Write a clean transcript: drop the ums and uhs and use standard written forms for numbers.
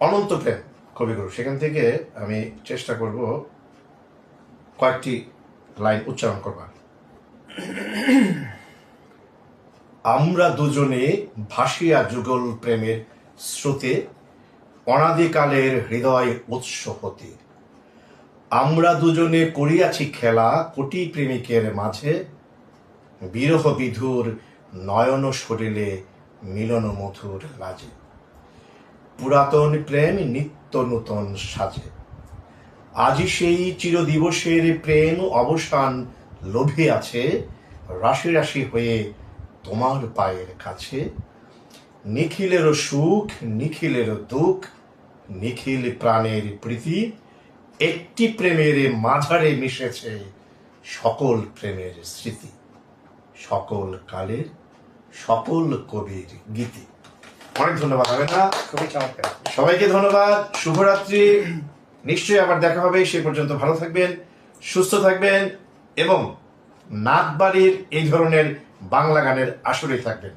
অনন্ত প্রেম কবিগুরু, সেখান থেকে আমি চেষ্টা করব কয়েকটি লাইন উচ্চারণ করবার। আমরা দুজনে ভাসিয়া যুগল প্রেমের স্রোতে, অনাদিকালের হৃদয় উৎস হতে। আমরা দুজনে করিয়াছি খেলা কোটি প্রেমিকের মাঝে, বিরহ বিধুর নয়ন সরিলে মিলন মধুর লাজে। পুরাতন প্রেম নিত্য নূতন সাজে, আজি সেই চিরদিবসের প্রেম অবসান লোভে আছে, রাশি রাশি হয়ে তোমার পায়ের কাছে। নিখিলেরও সুখ নিখিলেরও দুঃখ, নিখিল প্রাণের প্রীতি, একটি প্রেমের মাঝারে মিশেছে সকল প্রেমের স্মৃতি, সকল কালের সকল কবির গীতি। অনেক ধন্যবাদ আমেনা, খুবই চমৎকার। সবাইকে ধন্যবাদ, শুভরাত্রি। নিশ্চয়ই আবার দেখা হবে, সে পর্যন্ত ভালো থাকবেন, সুস্থ থাকবেন এবং নাচবাড়ির এই ধরনের বাংলা গানের আসরে থাকবেন।